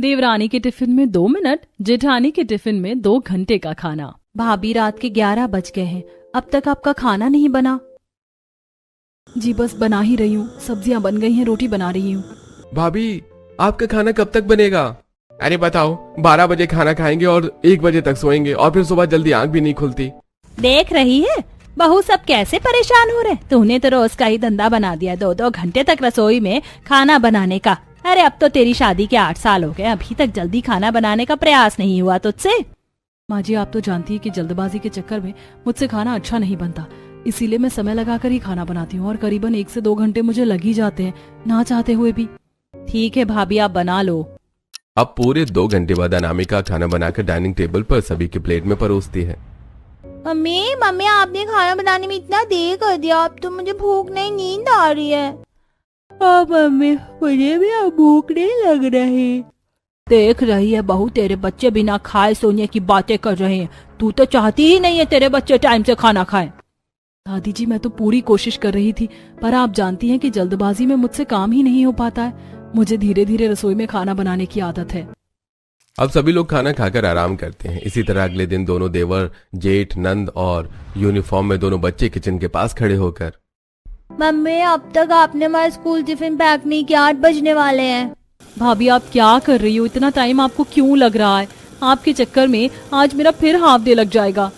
देवरानी के टिफिन में 2 मिनट, जेठानी के टिफिन में 2 घंटे का खाना। भाभी रात के 11 बज गए हैं, अब तक आपका खाना नहीं बना। जी बस बना ही रही हूँ, सब्जियां बन गई हैं, रोटी बना रही हूँ। भाभी आपका खाना कब तक बनेगा? अरे बताओ, 12 बजे खाना खाएंगे और 1 बजे तक सोएंगे और फिर सुबह जल्दी आंख भी नहीं खुलती। देख रही है बहू सब कैसे परेशान हो रहे। तूने तो रोज का ही धंधा बना दिया, 2-2 घंटे तक रसोई में खाना बनाने का। अरे अब तो तेरी शादी के 8 साल हो गए, अभी तक जल्दी खाना बनाने का प्रयास नहीं हुआ तुझसे। माँ जी आप तो जानती है कि जल्दबाजी के चक्कर में मुझसे खाना अच्छा नहीं बनता, इसीलिए मैं समय लगाकर ही खाना बनाती हूँ और करीबन 1 से 2 घंटे मुझे लग ही जाते हैं, ना चाहते हुए भी। ठीक है भाभी आप बना लो। अब पूरे 2 घंटे बाद अनामिका खाना बनाकर डाइनिंग टेबल पर सभी के प्लेट में परोसती है। मम्मी आपने खाना बनाने में इतना देर कर दिया, अब तो मुझे भूख नहीं, नींद आ रही है। मम्मी मुझे भी अब भूख नहीं लग रही। देख रही है बहू, तेरे बच्चे बिना खाए सोने की बातें कर रहे हैं। तू तो चाहती ही नहीं है तेरे बच्चे टाइम से खाना खाएं। दादी जी मैं तो पूरी कोशिश कर रही थी, पर आप जानती हैं कि जल्दबाजी में मुझसे काम ही नहीं हो पाता है। मुझे धीरे धीरे रसोई में खाना बनाने की आदत है। अब सभी लोग खाना खाकर आराम करते हैं। इसी तरह अगले दिन दोनों देवर, जेठ, नंद और यूनिफॉर्म में दोनों बच्चे किचन के पास खड़े होकर, मम्मी अब तक आपने हमारा स्कूल टिफिन पैक नहीं किया, 8 बजने वाले हैं। भाभी आप क्या कर रही हो, इतना टाइम आपको क्यों लग रहा है? आपके चक्कर में आज मेरा फिर हाफ डे लग जाएगा।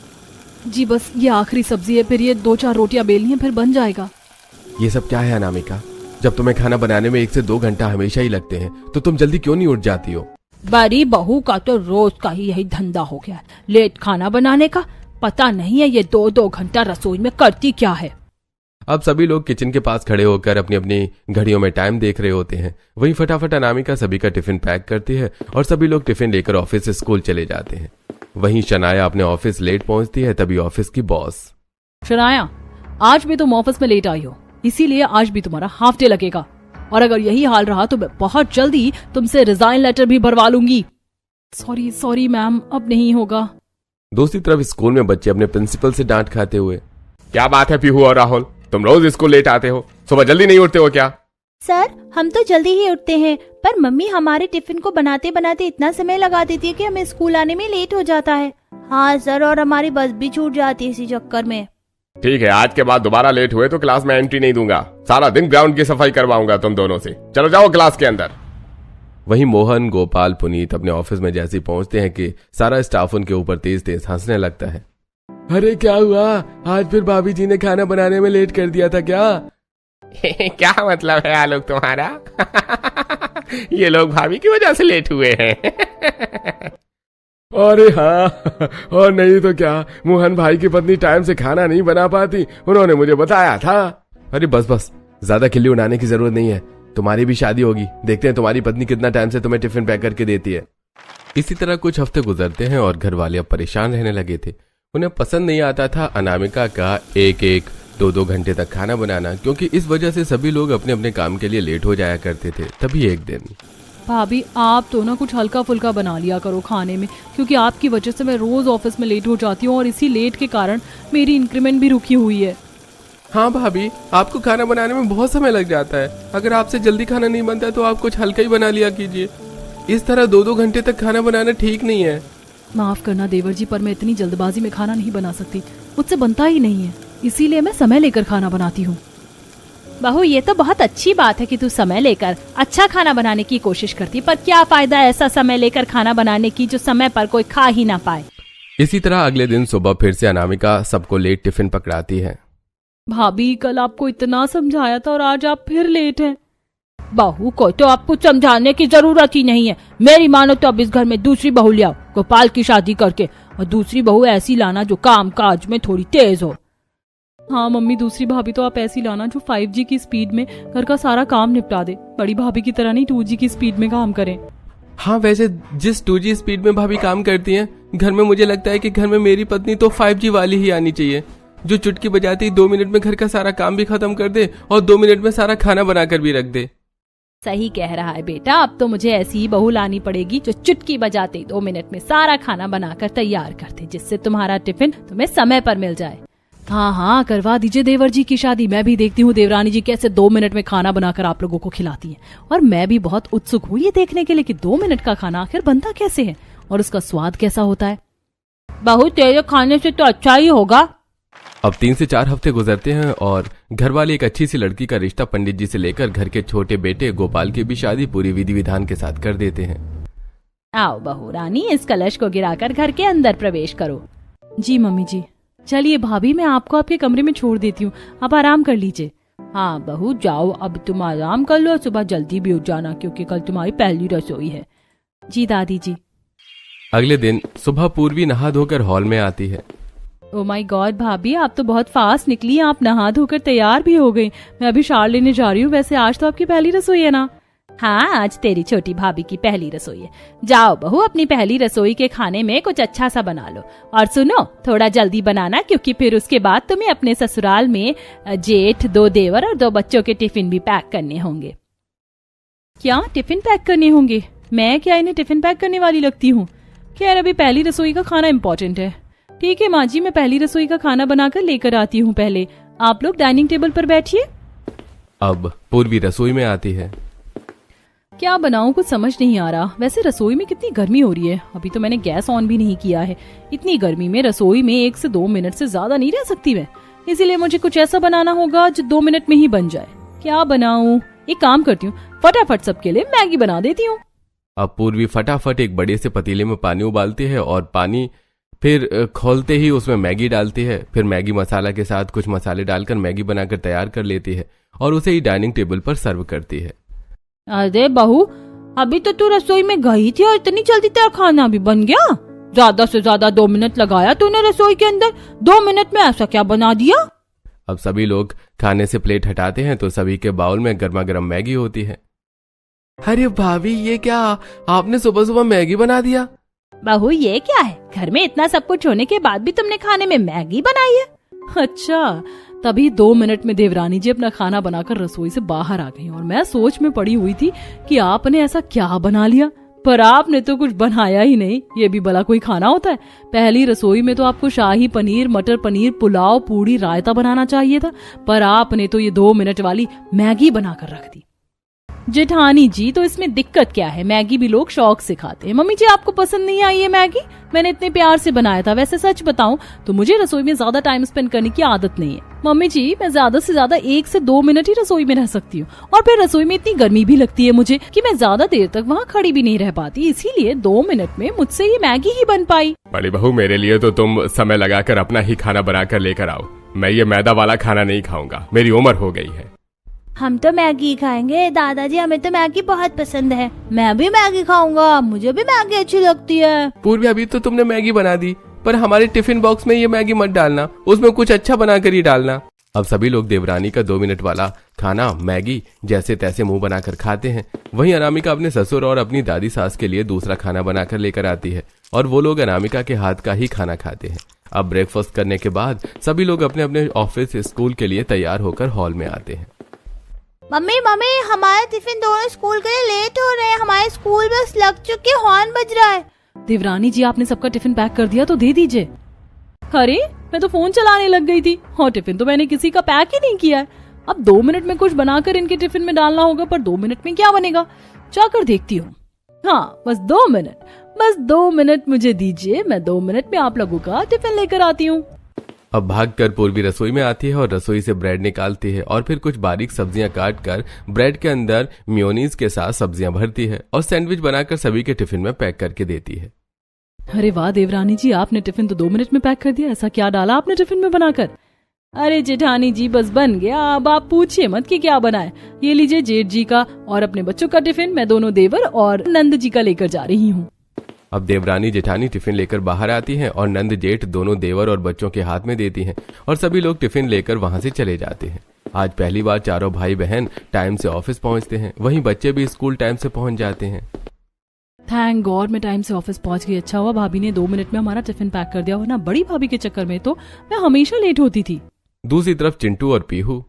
जी बस ये आखिरी सब्जी है, फिर ये 2-4 रोटियां बेलनी है, फिर बन जाएगा। ये सब क्या है अनामिका? जब तुम्हें खाना बनाने में 1 से 2 घंटा हमेशा ही लगते हैं तो तुम जल्दी क्यों नहीं उठ जाती हो? बड़ी बहू का तो रोज का ही यही धंधा हो गया है, लेट खाना बनाने का। पता नहीं है ये 2-2 घंटा रसोई में करती क्या है। अब सभी लोग किचन के पास खड़े होकर अपनी अपनी घड़ियों में टाइम देख रहे होते हैं। वहीं फटाफट अनामिका सभी का टिफिन पैक करती है और सभी लोग टिफिन लेकर ऑफिस से स्कूल चले जाते हैं। वहीं शनाया अपने ऑफिस लेट पहुंचती है। तभी ऑफिस की बॉस, शनाया आज भी तुम ऑफिस में लेट आई हो, इसीलिए आज भी तुम्हारा हाफ डे लगेगा, और अगर यही हाल रहा तो मैं बहुत जल्दी तुमसे रिजाइन लेटर भी भरवा लूंगी। सॉरी मैम, अब नहीं होगा। दूसरी तरफ स्कूल में बच्चे अपने प्रिंसिपल से डांट खाते हुए, क्या बात है पीहू और राहुल, तुम रोज स्कूल लेट आते हो, सुबह जल्दी नहीं उठते हो क्या? सर हम तो जल्दी ही उठते हैं, पर मम्मी हमारे टिफिन को बनाते बनाते इतना समय लगा देती है कि हमें स्कूल आने में लेट हो जाता है। हाँ सर, और हमारी बस भी छूट जाती है इसी चक्कर में। ठीक है, आज के बाद दोबारा लेट हुए तो क्लास में एंट्री नहीं दूंगा। सारा दिन ग्राउंड की सफाई करवाऊंगा तुम दोनों से। चलो जाओ क्लास के अंदर। वहीं मोहन, गोपाल, पुनीत अपने ऑफिस में जैसे पहुंचते हैं कि सारा स्टाफ उनके ऊपर तेज तेज हंसने लगता है। अरे क्या हुआ, आज फिर भाभी जी ने खाना बनाने में लेट कर दिया था क्या? क्या मतलब है आलोक तुम्हारा? ये लोग भाभी की वजह से लेट हुए हैं। अरे हाँ, और नहीं तो क्या, मोहन भाई की पत्नी टाइम से खाना नहीं बना पाती, उन्होंने मुझे बताया था। अरे बस ज्यादा खिल्ली उड़ाने की जरूरत नहीं है, तुम्हारी भी शादी होगी, देखते हैं तुम्हारी पत्नी कितना टाइम से तुम्हें टिफिन पैक करके देती है। इसी तरह कुछ हफ्ते गुजरते हैं और घर वाले अब परेशान रहने लगे थे। उन्हें पसंद नहीं आता था अनामिका का 1-1, 2-2 घंटे तक खाना बनाना, क्योंकि इस वजह से सभी लोग अपने अपने काम के लिए लेट हो जाया करते थे। तभी एक दिन, भाभी आप तो ना कुछ हल्का फुल्का बना लिया करो खाने में, क्योंकि आपकी वजह से मैं रोज ऑफिस में लेट हो जाती हूँ और इसी लेट के कारण मेरी इंक्रीमेंट भी रुकी हुई है। हाँ भाभी, आपको खाना बनाने में बहुत समय लग जाता है। अगर आपसे जल्दी खाना नहीं बनता तो आप कुछ हल्का ही बना लिया कीजिए। इस तरह 2-2 घंटे तक खाना बनाना ठीक नहीं है। माफ करना देवर जी, पर मैं इतनी जल्दबाजी में खाना नहीं बना सकती, मुझसे बनता ही नहीं है, इसीलिए मैं समय लेकर खाना बनाती हूँ। बहू ये तो बहुत अच्छी बात है कि तू समय लेकर अच्छा खाना बनाने की कोशिश करती, पर क्या फायदा ऐसा समय लेकर खाना बनाने की जो समय पर कोई खा ही ना पाए। इसी तरह अगले दिन सुबह फिर से अनामिका सबको लेट टिफिन पकड़ाती है। भाभी कल आपको इतना समझाया था और आज आप फिर लेट हैं। बहू को तो आपको समझाने की जरूरत ही नहीं है। मेरी मानो तो अब इस घर में दूसरी बहू ले आओ, गोपाल की शादी करके, और दूसरी बहू ऐसी लाना जो काम काज में थोड़ी तेज हो। हाँ मम्मी, दूसरी भाभी तो आप ऐसी लाना जो 5G की स्पीड में घर का सारा काम निपटा दे, बड़ी भाभी की तरह नहीं 2G की स्पीड में काम करें। हाँ वैसे जिस 2G स्पीड में भाभी काम करती हैं घर में, मुझे लगता है कि घर में मेरी पत्नी तो 5G वाली ही आनी चाहिए, जो चुटकी बजाती 2 मिनट में घर का सारा काम भी खत्म कर दे और 2 मिनट में सारा खाना बनाकर भी रख दे। सही कह रहा है बेटा, अब तो मुझे ऐसी ही बहू लानी पड़ेगी जो चुटकी बजाते 2 मिनट में सारा खाना बनाकर तैयार कर दे, जिससे तुम्हारा टिफिन तुम्हें समय पर मिल जाए। हाँ हाँ, करवा दीजिए देवर जी की शादी। मैं भी देखती हूँ देवरानी जी कैसे 2 मिनट में खाना बनाकर आप लोगों को खिलाती हैं। और मैं भी बहुत उत्सुक हूँ ये देखने के लिए कि 2 मिनट का खाना आखिर बनता कैसे है और उसका स्वाद कैसा होता है। बहू तेरे खाने से तो अच्छा ही होगा। अब 3 से 4 हफ्ते गुजरते हैं और घर वाले एक अच्छी सी लड़की का रिश्ता पंडित जी से लेकर घर के छोटे बेटे गोपाल की भी शादी पूरी विधि विधान के साथ कर देते हैं। आओ बहू रानी, इस कलश को गिराकर घर के अंदर प्रवेश करो। जी मम्मी जी। चलिए भाभी, मैं आपको आपके कमरे में छोड़ देती हूँ, आप आराम कर लीजिए। हाँ बहू जाओ, अब तुम आराम कर लो, सुबह जल्दी भी उठ जाना क्योंकि कल तुम्हारी पहली रसोई है। जी दादी जी। अगले दिन सुबह पूर्वी नहा धोकर हॉल में आती है। ओ माय गॉड भाभी, आप तो बहुत फास्ट निकली, आप नहा धोकर तैयार भी हो गई। मैं अभी शार लेने जा रही हूँ। वैसे आज तो आपकी पहली रसोई है ना? हाँ, आज तेरी छोटी भाभी की पहली रसोई है। जाओ बहू, अपनी पहली रसोई के खाने में कुछ अच्छा सा बना लो। और सुनो, थोड़ा जल्दी बनाना क्योंकि फिर उसके बाद तुम्हें अपने ससुराल में जेठ, 2 देवर और 2 बच्चों के टिफिन भी पैक करने होंगे। क्या टिफिन पैक करने होंगे? मैं क्या इन्हें टिफिन पैक करने वाली लगती हूँ? खैर, अभी पहली रसोई का खाना इम्पोर्टेंट है। ठीक है माँ जी, मैं पहली रसोई का खाना बनाकर लेकर आती हूँ। पहले आप लोग डाइनिंग टेबल पर बैठिए। अब पूर्वी रसोई में आती है। क्या बनाऊं, कुछ समझ नहीं आ रहा। वैसे रसोई में कितनी गर्मी हो रही है। अभी तो मैंने गैस ऑन भी नहीं किया है। इतनी गर्मी में रसोई में 1 से 2 मिनट से ज्यादा नहीं रह सकती मैं। इसीलिए मुझे कुछ ऐसा बनाना होगा जो 2 मिनट में ही बन जाए। क्या बनाऊं? एक काम करती हूँ, फटाफट सबके लिए मैगी बना देती हूँ। अब पूर्वी फटाफट एक बड़े से पतीले में पानी उबालती है और पानी फिर खोलते ही उसमें मैगी डालती है। फिर मैगी मसाला के साथ कुछ मसाले डालकर मैगी बनाकर तैयार कर लेती है और उसे ही डाइनिंग टेबल पर सर्व करती है। अरे बहू, अभी तो तू रसोई में गई थी और इतनी जल्दी तेरा खाना भी बन गया? ज्यादा से ज्यादा 2 मिनट लगाया तूने रसोई के अंदर, 2 मिनट में ऐसा क्या बना दिया? अब सभी लोग खाने से प्लेट हटाते हैं तो सभी के बाउल में गर्मा गर्म मैगी होती है। अरे भाभी, ये क्या, आपने सुबह सुबह मैगी बना दिया? बहू ये क्या है, घर में इतना सब कुछ होने के बाद भी तुमने खाने में मैगी बनाई है? अच्छा, तभी 2 मिनट में देवरानी जी अपना खाना बनाकर रसोई से बाहर आ गई और मैं सोच में पड़ी हुई थी कि आपने ऐसा क्या बना लिया। पर आपने तो कुछ बनाया ही नहीं। ये भी भला कोई खाना होता है? पहली रसोई में तो आपको शाही पनीर, मटर पनीर, पुलाव, पूड़ी, रायता बनाना चाहिए था, पर आपने तो ये 2 मिनट वाली मैगी बनाकर रख दी। जेठानी जी, तो इसमें दिक्कत क्या है? मैगी भी लोग शौक से खाते हैं। मम्मी जी, आपको पसंद नहीं आई है मैगी? मैंने इतने प्यार से बनाया था। वैसे सच बताऊं तो मुझे रसोई में ज्यादा टाइम स्पेंड करने की आदत नहीं है। मम्मी जी, मैं ज्यादा से ज्यादा 1 से 2 मिनट ही रसोई में रह सकती हूँ और फिर रसोई में इतनी गर्मी भी लगती है मुझे कि मैं ज्यादा देर तक वहाँ खड़ी भी नहीं रह पाती। इसीलिए 2 मिनट में मुझसे ये मैगी ही बन पाई। बड़ी बहू, मेरे लिए तो तुम समय लगाकर अपना ही खाना बनाकर लेकर आओ। मैं ये मैदा वाला खाना नहीं खाऊंगा, मेरी उम्र हो गई है। हम तो मैगी खाएंगे दादाजी, हमें तो मैगी बहुत पसंद है। मैं भी मैगी खाऊंगा, मुझे भी मैगी अच्छी लगती है। पूर्वी, अभी तो तुमने मैगी बना दी, पर हमारे टिफिन बॉक्स में ये मैगी मत डालना, उसमें कुछ अच्छा बनाकर ही डालना। अब सभी लोग देवरानी का 2 मिनट वाला खाना मैगी जैसे तैसे मुंह बनाकर खाते हैं। वहीं अनामिका अपने ससुर और अपनी दादी सास के लिए दूसरा खाना बनाकर लेकर आती है और वो लोग अनामिका के हाथ का ही खाना खाते हैं। अब ब्रेकफास्ट करने के बाद सभी लोग अपने अपने ऑफिस, स्कूल के लिए तैयार होकर हॉल में आते हैं। मम्मी मम्मी, हमारे टिफिन दोनों स्कूल के लिए लेट हो रहे हैं। हमारे स्कूल बस लग चुकी है, हॉर्न बज रहा है। देवरानी जी, आपने सबका टिफिन पैक कर दिया तो दे दीजिए। अरे, मैं तो फोन चलाने लग गई थी और टिफिन तो मैंने किसी का पैक ही नहीं किया है। अब 2 मिनट में कुछ बनाकर इनके टिफिन में डालना होगा, पर 2 मिनट में क्या बनेगा, जाकर देखती हूँ। हाँ, बस 2 मिनट, बस 2 मिनट मुझे दीजिए। मैं 2 मिनट में आप लोगों का टिफिन लेकर आती हूँ। अब भागकर पूर्वी रसोई में आती है और रसोई से ब्रेड निकालती है और फिर कुछ बारीक सब्जियां काटकर ब्रेड के अंदर मेयोनीज के साथ सब्जियां भरती है और सैंडविच बनाकर सभी के टिफिन में पैक करके देती है। अरे वाह देवरानी जी, आपने टिफिन तो 2 मिनट में पैक कर दिया। ऐसा क्या डाला आपने टिफिन में बनाकर? अरे जेठानी जी, बस बन गया। अब आप पूछिए मत कि क्या बनाए। ये लीजिए जेठ जी का और अपने बच्चों का टिफिन, मैं दोनों देवर और नंद जी का लेकर जा रही हूँ। अब देवरानी जेठानी टिफिन लेकर बाहर आती हैं और नंद जेठ दोनों देवर और बच्चों के हाथ में देती हैं और सभी लोग टिफिन लेकर वहां से चले जाते हैं। आज पहली बार चारों भाई बहन टाइम से ऑफिस पहुंचते हैं। वहीं बच्चे भी स्कूल टाइम से पहुंच जाते हैं। थैंक गॉड, मैं टाइम से ऑफिस पहुंच गई। अच्छा हुआ भाभी ने 2 मिनट में हमारा टिफिन पैक कर दिया, वरना बड़ी भाभी के चक्कर में तो मैं हमेशा लेट होती थी। दूसरी तरफ चिंटू और पीहू।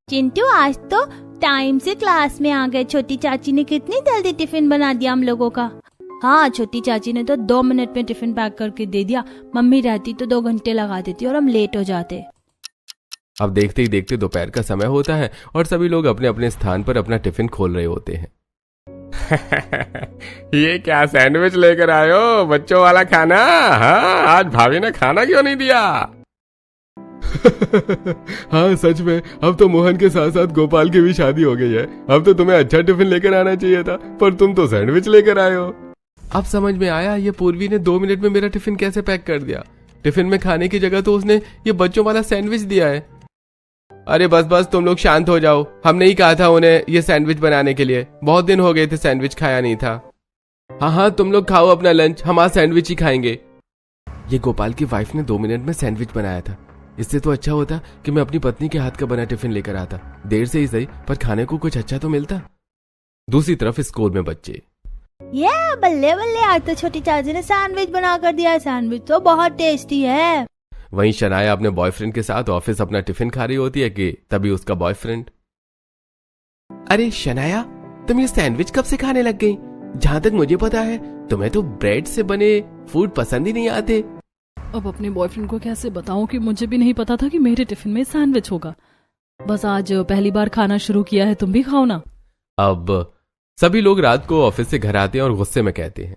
चिंटू, आज तो टाइम से क्लास में आ गए। छोटी चाची ने कितनी जल्दी टिफिन बना दिया हम लोगों का। हाँ, छोटी चाची ने तो 2 मिनट में टिफिन पैक करके दे दिया। मम्मी रहती तो 2 घंटे लगा देती और हम लेट हो जाते। अब देखते ही देखते दोपहर का समय होता है और सभी लोग अपने अपने स्थान पर अपना टिफिन खोल रहे होते हैं। ये क्या सैंडविच लेकर आए हो, बच्चों वाला खाना? हाँ, आज भाभी ने खाना क्यों नहीं दिया? हाँ सच में, अब तो मोहन के साथ साथ गोपाल की भी शादी हो गई है। अब तो तुम्हें अच्छा टिफिन लेकर आना चाहिए था, पर तुम तो सैंडविच लेकर आए हो। अब समझ में आया ये पूर्वी ने 2 मिनट में मेरा टिफिन कैसे पैक कर दिया। टिफिन में खाने की जगह तो उसने ये बच्चों वाला सैंडविच दिया है। अरे बस बस तुम लोग शांत हो जाओ, हमने ही कहा था उन्हें ये सैंडविच बनाने के लिए, बहुत दिन हो गए थे सैंडविच खाया नहीं था। हाँ हाँ तुम लोग खाओ अपना लंच, हम आज सैंडविच ही खाएंगे। ये गोपाल की वाइफ ने 2 मिनट में सैंडविच बनाया था। इससे तो अच्छा होता कि मैं अपनी पत्नी के हाथ का बना टिफिन लेकर आता, देर से ही सही पर खाने को कुछ अच्छा तो मिलता। दूसरी तरफ स्कूल में बच्चे, ये बल्ले बल्ले, आज तो छोटी चाची ने सैंडविच बना कर दिया है, सैंडविच तो बहुत टेस्टी है। वहीं शनाया अपने बॉयफ्रेंड के साथ ऑफिस अपना टिफिन खा रही होती है कि तभी उसका बॉयफ्रेंड, अरे शनाया तुम ये सैंडविच कब से खाने लग गई? जहां तक मुझे पता है तुम्हें तो ब्रेड से बने फूड पसंद ही नहीं आते। अब अपने बॉयफ्रेंड को कैसे बताऊं कि मुझे भी नहीं पता था कि मेरे टिफिन में सैंडविच होगा। बस आज पहली बार खाना शुरू किया है, तुम भी खाओ ना। अब सभी लोग रात को ऑफिस से घर आते हैं और गुस्से में कहते हैं,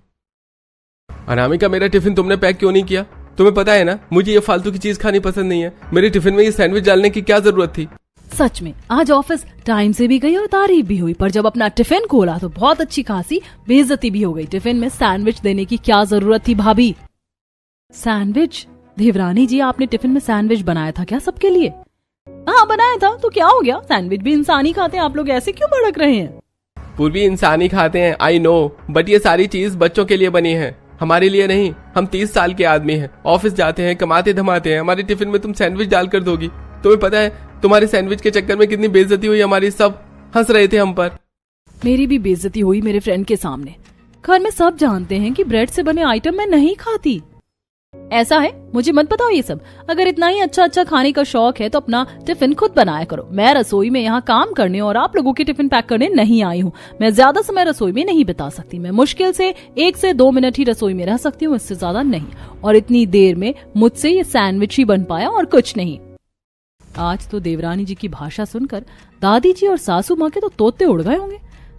अनामिका मेरा टिफिन तुमने पैक क्यों नहीं किया? तुम्हें पता है ना मुझे ये फालतू की चीज खानी पसंद नहीं है। मेरे टिफिन में ये सैंडविच डालने की क्या जरूरत थी? सच में आज ऑफिस टाइम से भी गई और तारीफ भी हुई, पर जब अपना टिफिन खोला तो बहुत अच्छी खासी बेइज्जती भी हो गई। टिफिन में सैंडविच देने की क्या जरूरत थी भाभी? सैंडविच? देवरानी जी आपने टिफिन में सैंडविच बनाया था क्या सबके लिए? हाँ बनाया था, तो क्या हो गया? सैंडविच भी इंसान ही खाते हैं, आप लोग ऐसे क्यों भड़क रहे हैं? पूर्वी इंसान ही खाते हैं, आई नो, बट ये सारी चीज बच्चों के लिए बनी है, हमारे लिए नहीं। हम 30 साल के आदमी हैं, ऑफिस जाते हैं, कमाते धमाते हैं, हमारे टिफिन में तुम सैंडविच डालकर दोगी? तुम्हें पता है तुम्हारे सैंडविच के चक्कर में कितनी बेइज्जती हुई हमारी, सब हंस रहे थे हम पर। मेरी भी बेइज्जती हुई मेरे फ्रेंड के सामने। घर में सब जानते हैं कि ब्रेड से बने आइटम मैं नहीं खाती। ऐसा है, मुझे मत बताओ ये सब। अगर इतना ही अच्छा अच्छा खाने का शौक है तो अपना टिफिन खुद बनाया करो। मैं रसोई में यहाँ काम करने और आप लोगों के टिफिन पैक करने नहीं आई हूँ। मैं ज्यादा समय रसोई में नहीं बिता सकती। मैं मुश्किल से 1 से 2 मिनट ही रसोई में रह सकती हूँ, इससे ज्यादा नहीं। और इतनी देर में मुझसे ये सैंडविच ही बन पाया और कुछ नहीं। आज तो देवरानी जी की भाषा सुनकर दादी जी और सासू माँ के तो तोते उड़ गए होंगे।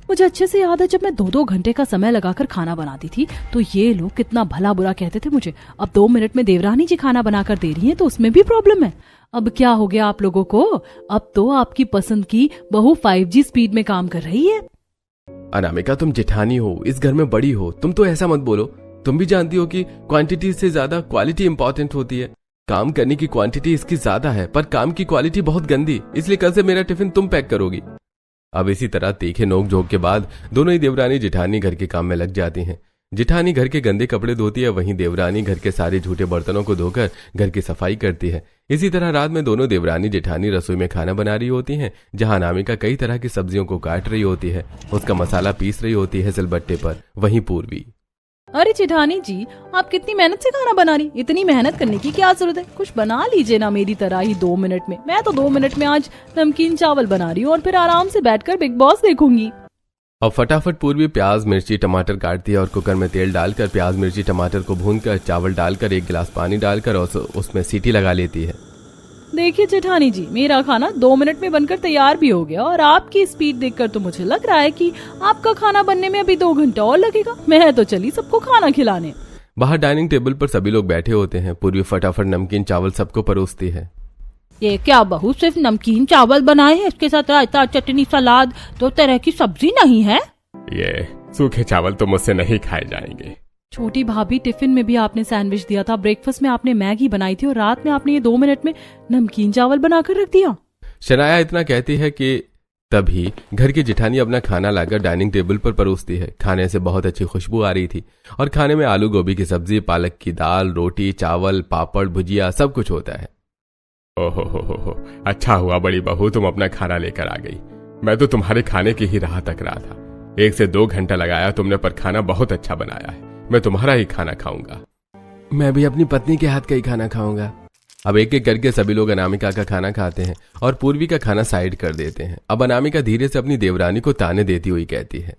मुझे अच्छे से याद है जब मैं 2-2 घंटे का समय लगाकर खाना बनाती थी तो ये लोग कितना भला बुरा कहते थे मुझे। अब 2 मिनट में देवरानी जी खाना बनाकर दे रही हैं तो उसमें भी प्रॉब्लम है। अब क्या हो गया आप लोगों को? अब तो आपकी पसंद की बहू 5G स्पीड में काम कर रही है। अनामिका तुम जेठानी हो, इस घर में बड़ी हो, तुम तो ऐसा मत बोलो। तुम भी जानती हो कि क्वांटिटी से ज्यादा क्वालिटी इंपॉर्टेंट होती है। काम करने की क्वांटिटी इसकी ज्यादा है पर काम की क्वालिटी बहुत गंदी, इसलिए कल से मेरा टिफिन तुम पैक करोगी। अब इसी तरह तीखे नोक झोंक के बाद दोनों ही देवरानी जेठानी घर के काम में लग जाती हैं। जेठानी घर के गंदे कपड़े धोती है, वहीं देवरानी घर के सारे झूठे बर्तनों को धोकर घर की सफाई करती है। इसी तरह रात में दोनों देवरानी जेठानी रसोई में खाना बना रही होती हैं, जहां अनामिका कई तरह की सब्जियों को काट रही होती है, उसका मसाला पीस रही होती है सिलबट्टे पर। वहीं पूर्वी, अरे जेठानी जी आप कितनी मेहनत से खाना बना रही, इतनी मेहनत करने की क्या जरूरत है? कुछ बना लीजिए ना मेरी तरह ही 2 मिनट में। मैं तो 2 मिनट में आज नमकीन चावल बना रही हूँ और फिर आराम से बैठकर बिग बॉस देखूंगी। अब फटाफट पूर्वी प्याज मिर्ची टमाटर काटती है और कुकर में तेल डालकर प्याज मिर्ची टमाटर को भूनकर चावल डालकर 1 गिलास पानी डालकर उसमें सीटी लगा लेती है। देखिए जेठानी जी मेरा खाना 2 मिनट में बनकर तैयार भी हो गया और आपकी स्पीड देखकर तो मुझे लग रहा है कि आपका खाना बनने में अभी 2 घंटा और लगेगा। मैं तो चली सबको खाना खिलाने। बाहर डाइनिंग टेबल पर सभी लोग बैठे होते हैं। पूर्वी फटाफट नमकीन चावल सबको परोसती है। ये क्या बहू सिर्फ नमकीन चावल बनाए हैं? इसके साथ रायता चटनी सलाद 2 तरह की सब्जी नहीं है? ये सूखे चावल तो मुझसे नहीं खाए जाएंगे। छोटी भाभी टिफिन में भी आपने सैंडविच दिया था, ब्रेकफास्ट में आपने मैगी बनाई थी और रात में आपने ये 2 मिनट में नमकीन चावल बनाकर रख दिया। शनाया इतना कहती है कि तभी घर की जेठानी अपना खाना लाकर डाइनिंग टेबल पर परोसती है। खाने से बहुत अच्छी खुशबू आ रही थी और खाने में आलू गोभी की सब्जी, पालक की दाल, रोटी, चावल, पापड़, भुजिया सब कुछ होता है। ओहो, अच्छा हुआ बड़ी बहू तुम अपना खाना लेकर आ गई। मैं तो तुम्हारे खाने की ही राह तक रहा था। 1 से 2 घंटा लगाया तुमने, पर खाना बहुत अच्छा बनाया है। मैं तुम्हारा ही खाना खाऊंगा। मैं भी अपनी पत्नी के हाथ का ही खाना खाऊंगा। अब एक एक करके सभी लोग अनामिका का खाना खाते हैं और पूर्वी का खाना साइड कर देते हैं। अब अनामिका धीरे से अपनी देवरानी को ताने देती हुई कहती है,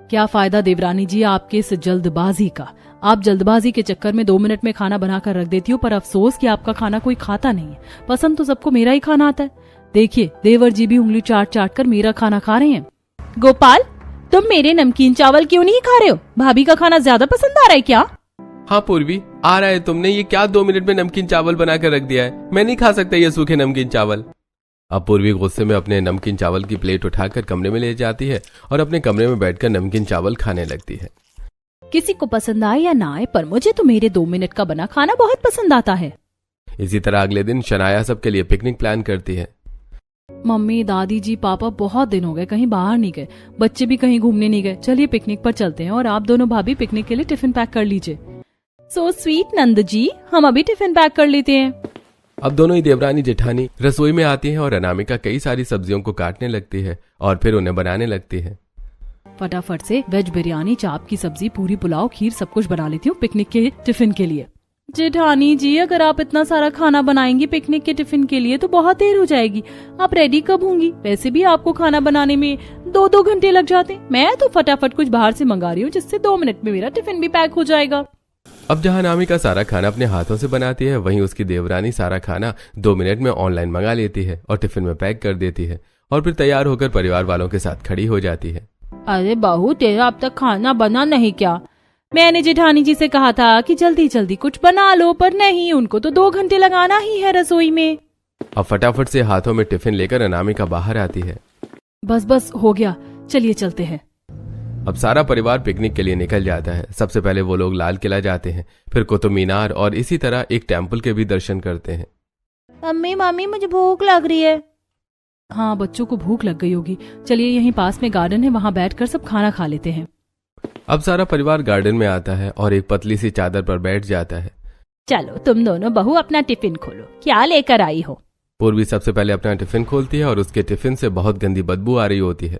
क्या फायदा देवरानी जी आपके इस जल्दबाजी का। आप जल्दबाजी के चक्कर में 2 मिनट में खाना बनाकर रख देती हो, पर अफसोस कि आपका खाना कोई खाता नहीं है। पसंद तो सबको मेरा ही खाना आता है। देखिए देवर जी भी उंगली चाट चाट कर मेरा खाना खा रहे हैं। गोपाल, तुम मेरे नमकीन चावल क्यों नहीं खा रहे हो? भाभी का खाना ज्यादा पसंद आ रहा है क्या? हाँ पूर्वी, आ रहा है। तुमने ये क्या 2 मिनट में नमकीन चावल बनाकर रख दिया है? मैं नहीं खा सकता ये सूखे नमकीन चावल। अब पूर्वी गुस्से में अपने नमकीन चावल की प्लेट उठाकर कमरे में ले जाती है और अपने कमरे में बैठकर नमकीन चावल खाने लगती है। किसी को पसंद आए या ना आए, पर मुझे तो मेरे 2 मिनट का बना खाना बहुत पसंद आता है। इसी तरह अगले दिन शनाया सबके लिए पिकनिक प्लान करती है। मम्मी, दादी जी, पापा बहुत दिन हो गए कहीं बाहर नहीं गए, बच्चे भी कहीं घूमने नहीं गए। चलिए पिकनिक पर चलते हैं और आप दोनों भाभी पिकनिक के लिए टिफिन पैक कर लीजिए। सो स्वीट नंद जी, हम अभी टिफिन पैक कर लेते हैं। अब दोनों ही देवरानी जेठानी रसोई में आती हैं और अनामिका कई सारी सब्जियों को काटने लगती है और फिर उन्हें बनाने लगती है। फटाफट से वेज बिरयानी, चाप की सब्जी, पूरी, पुलाव, खीर सब कुछ बना लेती हूँ पिकनिक के टिफिन के लिए। जेठानी जी, अगर आप इतना सारा खाना बनाएंगी पिकनिक के टिफिन के लिए तो बहुत देर हो जाएगी। आप रेडी कब होंगी? वैसे भी आपको खाना बनाने में 2-2 घंटे लग जाते। मैं तो फटाफट कुछ बाहर से मंगा रही हूँ जिससे 2 मिनट में मेरा टिफिन भी पैक हो जाएगा। अब जहां अनामिका सारा खाना अपने हाथों से बनाती है, वहीं उसकी देवरानी सारा खाना 2 मिनट में ऑनलाइन मंगा लेती है और टिफिन में पैक कर देती है और फिर तैयार होकर परिवार वालों के साथ खड़ी हो जाती है। अरे बहू, तेरा अब तक खाना बना नहीं क्या? मैंने जेठानी जी से कहा था कि जल्दी जल्दी कुछ बना लो, पर नहीं, उनको तो 2 घंटे लगाना ही है रसोई में। अब फटाफट से हाथों में टिफिन लेकर अनामिका बाहर आती है। बस बस हो गया, चलिए चलते हैं। अब सारा परिवार पिकनिक के लिए निकल जाता है। सबसे पहले वो लोग लाल किला जाते हैं, फिर कुतुब मीनार और इसी तरह एक टेम्पल के भी दर्शन करते हैं। मम्मी, मुझे भूख लग रही है। हाँ, बच्चों को भूख लग गई होगी। चलिए यहीं पास में गार्डन है, वहाँ बैठकर सब खाना खा लेते हैं। अब सारा परिवार गार्डन में आता है और एक पतली सी चादर पर बैठ जाता है। चलो तुम दोनों बहू अपना टिफिन खोलो, क्या लेकर आई हो? पूर्वी सबसे पहले अपना टिफिन खोलती है और उसके टिफिन से बहुत गंदी बदबू आ रही होती है।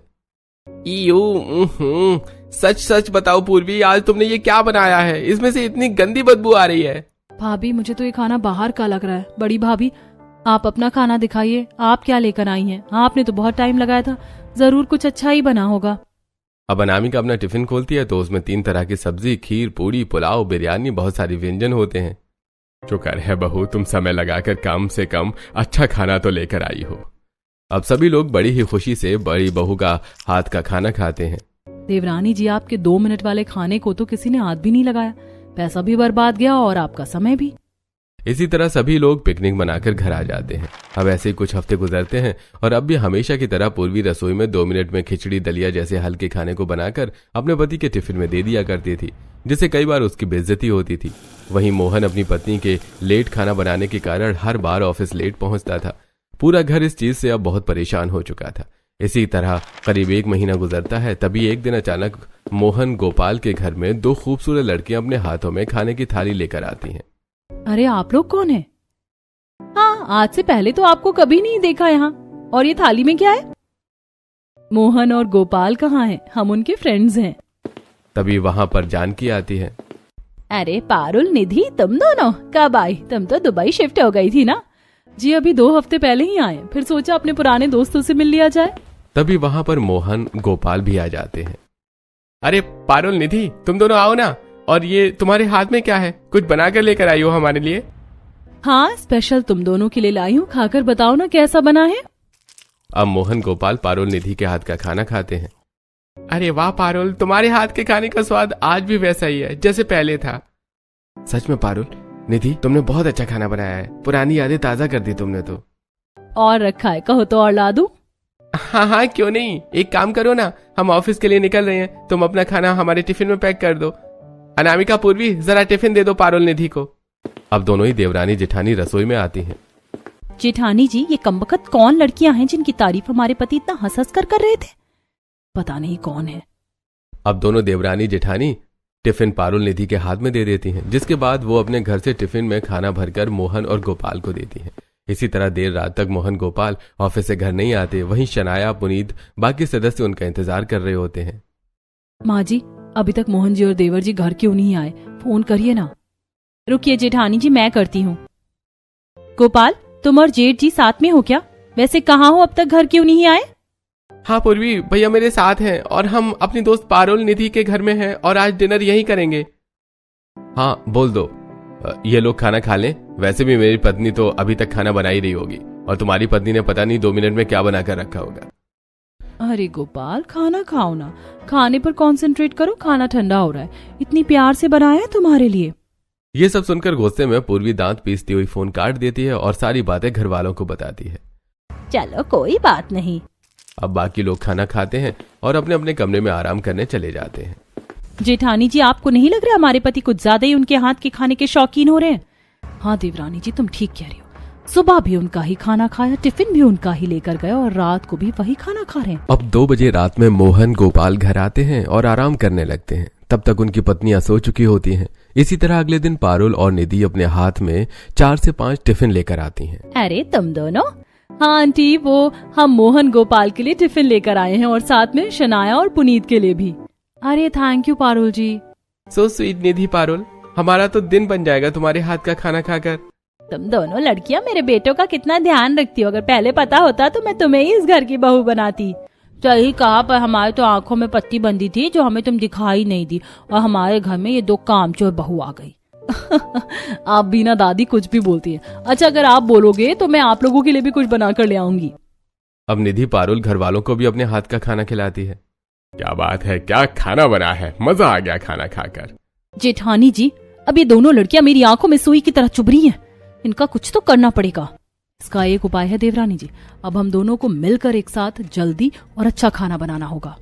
सच सच बताओ पूर्वी, आज तुमने ये क्या बनाया है? इसमें से इतनी गंदी बदबू आ रही है। भाभी, मुझे तो ये खाना बाहर का लग रहा है। बड़ी भाभी, आप अपना खाना दिखाइए, आप क्या लेकर आई हैं? आपने तो बहुत टाइम लगाया था, जरूर कुछ अच्छा ही बना होगा। अब अनामिका अपना टिफिन खोलती है तो उसमें 3 तरह की सब्जी, खीर, पूरी, पुलाव, बिरयानी, बहुत सारी व्यंजन होते हैं। शुक्र है बहू, तुम समय लगाकर कम से कम अच्छा खाना तो लेकर आई हो। अब सभी लोग बड़ी ही खुशी से बड़ी बहू का हाथ का खाना खाते हैं। देवरानी जी, आपके 2 मिनट वाले खाने को तो किसी ने हाथ भी नहीं लगाया। पैसा भी बर्बाद गया और आपका समय भी। इसी तरह सभी लोग पिकनिक मनाकर घर आ जाते हैं। अब ऐसे ही कुछ हफ्ते गुजरते हैं और अब भी हमेशा की तरह पूर्वी रसोई में 2 मिनट में खिचड़ी, दलिया जैसे हल्के खाने को बनाकर अपने पति के टिफिन में दे दिया करती थी, जिससे कई बार उसकी बेइज्जती होती थी। वहीं मोहन अपनी पत्नी के लेट खाना बनाने के कारण हर बार ऑफिस लेट पहुंचता था। पूरा घर इस चीज से अब बहुत परेशान हो चुका था। इसी तरह करीब 1 महीना गुजरता है। तभी एक दिन अचानक मोहन गोपाल के घर में 2 खूबसूरत लड़कियां अपने हाथों में खाने की थाली लेकर आती हैं। अरे आप लोग कौन है? हाँ, आज से पहले तो आपको कभी नहीं देखा यहाँ। और ये थाली में क्या है? मोहन और गोपाल कहाँ हैं? हम उनके फ्रेंड्स हैं। तभी वहां पर जानकी आती है। अरे पारुल, निधि, तुम दोनों कब आई? तुम तो दुबई शिफ्ट हो गई थी ना? जी, अभी 2 हफ्ते पहले ही आए, फिर सोचा अपने पुराने दोस्तों से मिल लिया जाए। तभी वहां पर मोहन गोपाल भी आ जाते हैं। अरे पारुल, निधि, तुम दोनों आओ ना। और ये तुम्हारे हाथ में क्या है? कुछ बनाकर लेकर आई हो हमारे लिए? हाँ, स्पेशल तुम दोनों के लिए लाई हूँ, खाकर बताओ ना कैसा बना है। अब मोहन गोपाल पारुल निधि के हाथ का खाना खाते हैं। अरे वाह पारुल, तुम्हारे हाथ के खाने का स्वाद आज भी वैसा ही है जैसे पहले था। सच में पारुल, निधि, तुमने बहुत अच्छा खाना बनाया है। पुरानी यादें ताजा कर दी तुमने तो। और रखा है, कहो तो और ला दूं? हाँ हाँ, क्यों नहीं। एक काम करो ना, हम ऑफिस के लिए निकल रहे हैं, तुम अपना खाना हमारे टिफिन में पैक कर दो। अनामिका, पूर्वी, जरा टिफिन दे दो पारुल निधि को। अब दोनों ही देवरानी जेठानी रसोई में आती हैं। जेठानी जी, ये कमबख्त कौन लड़कियां हैं जिनकी तारीफ हमारे पति इतना हंस हंस कर रहे थे? पता नहीं कौन है। अब दोनों देवरानी जेठानी टिफिन पारुल निधि के हाथ में दे देती हैं, जिसके बाद वो अपने घर से टिफिन में खाना भरकर मोहन और गोपाल को देती हैं। इसी तरह देर रात तक मोहन गोपाल ऑफिस से घर नहीं आते। वहीं शनाया, पुनीत, बाकी सदस्य उनका इंतजार कर रहे होते हैं। माँ जी, अभी तक मोहन जी और देवर जी घर क्यों नहीं आए? फोन करिए ना। रुकिए जेठानी जी, मैं करती हूँ। गोपाल, तुम और जेठ जी साथ में हो क्या? वैसे कहाँ हो, अब तक घर क्यों नहीं आए? हाँ पूर्वी, भैया मेरे साथ हैं और हम अपनी दोस्त पारुल निधि के घर में हैं और आज डिनर यहीं करेंगे। हाँ बोल दो, ये लोग खाना खा लें। वैसे भी मेरी पत्नी तो अभी तक खाना बना ही रही होगी और तुम्हारी पत्नी ने पता नहीं 2 मिनट में क्या बना कर रखा होगा। अरे गोपाल, खाना खाओ ना, खाने पर कंसंट्रेट करो, खाना ठंडा हो रहा है, इतनी प्यार से बनाया है तुम्हारे लिए। ये सब सुनकर गुस्से में पूर्वी दांत पीसती हुई फोन काट देती है और सारी बातें घर वालों को बताती है। चलो कोई बात नहीं। अब बाकी लोग खाना खाते हैं और अपने अपने कमरे में आराम करने चले जाते हैं। जेठानी जी, आपको नहीं लग रहा हमारे पति कुछ ज्यादा ही उनके हाथ के खाने के शौकीन हो रहे हैं? हाँ देवरानी जी, तुम ठीक कह रही हो। सुबह भी उनका ही खाना खाया, टिफिन भी उनका ही लेकर गए और रात को भी वही खाना खा रहे हैं। अब 2 बजे रात में मोहन गोपाल घर आते हैं और आराम करने लगते हैं। तब तक उनकी पत्नियां सो चुकी होती हैं। इसी तरह अगले दिन पारुल और निधि अपने हाथ में 4 से 5 टिफिन लेकर आती हैं। अरे तुम दोनों? हाँ आंटी, वो हम मोहन गोपाल के लिए टिफिन लेकर आए हैं और साथ में शनाया और पुनीत के लिए भी। अरे thank you Parul ji. So sweet Nidhi Parul, हमारा तो दिन बन जाएगा तुम्हारे हाथ का खाना खाकर। तुम दोनों लड़कियां मेरे बेटों का कितना ध्यान रखती हो। अगर पहले पता होता तो मैं तुम्हें ही इस घर की बहू बनाती। सही कहा, पर हमारे तो आंखों में पट्टी बंधी थी जो हमें तुम दिखाई नहीं दी और हमारे घर में ये 2 कामचोर बहू आ गई। आप भी ना दादी कुछ भी बोलती है। अच्छा, अगर आप बोलोगे तो मैं आप लोगों के लिए भी कुछ बनाकर ले आऊंगी। अब निधि पारुल घर वालों को भी अपने हाथ का खाना खिलाती है। क्या बात है, क्या खाना बना है, मजा आ गया खाना खाकर। जेठानी जी, अब ये दोनों लड़कियां मेरी आंखों में सुई की तरह चुभ रही हैं। इनका कुछ तो करना पड़ेगा। इसका एक उपाय है देवरानी जी, अब हम दोनों को मिलकर एक साथ जल्दी और अच्छा खाना बनाना होगा।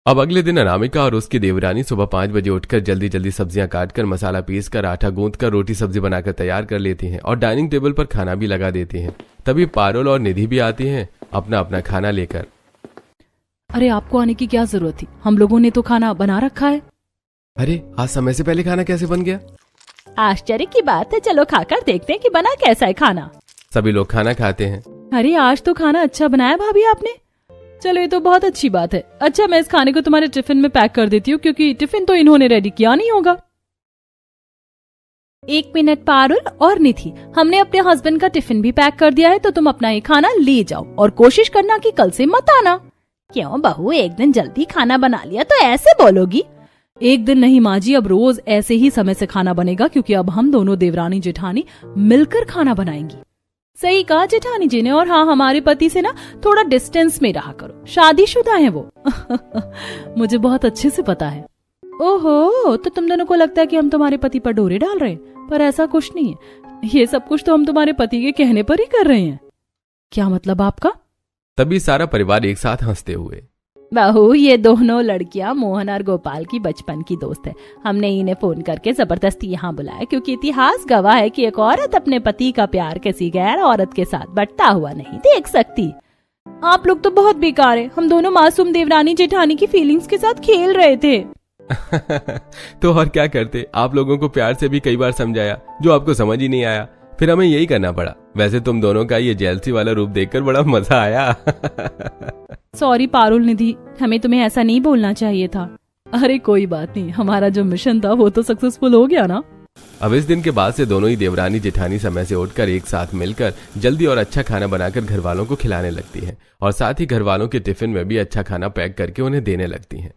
अब अगले दिन अनामिका और उसकी देवरानी सुबह 5 बजे उठकर जल्दी जल्दी सब्जियां काटकर, मसाला पीसकर, आटा गूंथकर रोटी सब्जी बनाकर तैयार कर लेती हैं और डाइनिंग टेबल पर खाना भी लगा देती हैं। तभी पारुल और निधि भी आती हैं अपना अपना खाना लेकर। अरे आपको आने की क्या जरूरत थी, हम लोगों ने तो खाना बना रखा है। अरे आज समय से पहले खाना कैसे बन गया? आश्चर्य की बात है, चलो खाकर देखते हैं कि बना कैसा है खाना। सभी लोग खाना खाते हैं। अरे आज तो खाना अच्छा बनाया भाभी आपने। चलो ये तो बहुत अच्छी बात है। अच्छा, मैं इस खाने को तुम्हारे टिफिन में पैक कर देती हूँ क्योंकि टिफिन तो इन्होंने रेडी किया नहीं होगा। 1 मिनट पारुल और निधि, हमने अपने हस्बैंड का टिफिन भी पैक कर दिया है, तो तुम अपना ये खाना ले जाओ और कोशिश करना कि कल से मत आना। क्यों बहू, एक दिन जल्दी खाना बना लिया तो ऐसे बोलोगी? एक दिन नहीं माँ जी, अब रोज ऐसे ही समय से खाना बनेगा क्योंकि अब हम दोनों देवरानी जेठानी मिलकर खाना बनाएंगी। सही कहा जेठानी जी ने। और हाँ, हमारे पति से ना थोड़ा डिस्टेंस में रहा करो, शादीशुदा है वो। मुझे बहुत अच्छे से पता है। ओहो, तो तुम दोनों को लगता है कि हम तुम्हारे पति पर डोरे डाल रहे हैं, पर ऐसा कुछ नहीं है। ये सब कुछ तो हम तुम्हारे पति के कहने पर ही कर रहे हैं। क्या मतलब आपका? तभी सारा परिवार एक साथ हंसते हुए। बहू, ये दोनों लड़कियां मोहन और गोपाल की बचपन की दोस्त है। हमने इन्हें फोन करके जबरदस्ती यहाँ बुलाया क्योंकि इतिहास गवाह है कि एक औरत अपने पति का प्यार किसी गैर औरत के साथ बंटता हुआ नहीं देख सकती। आप लोग तो बहुत बेकार है। हम दोनों मासूम देवरानी जेठानी की फीलिंग्स के साथ खेल रहे थे। तो और क्या करते, आप लोगों को प्यार से भी कई बार समझाया जो आपको समझ ही नहीं आया, फिर हमें यही करना पड़ा। वैसे तुम दोनों का ये जेलसी वाला रूप देखकर बड़ा मजा आया। सॉरी पारुल निधि, हमें तुम्हें ऐसा नहीं बोलना चाहिए था। अरे कोई बात नहीं, हमारा जो मिशन था वो तो सक्सेसफुल हो गया ना। अब इस दिन के बाद से दोनों ही देवरानी जेठानी समय से उठकर एक साथ मिलकर जल्दी और अच्छा खाना बनाकर घर वालों को खिलाने लगती हैं और साथ ही घर वालों के टिफिन में भी अच्छा खाना पैक करके उन्हें देने लगती हैं।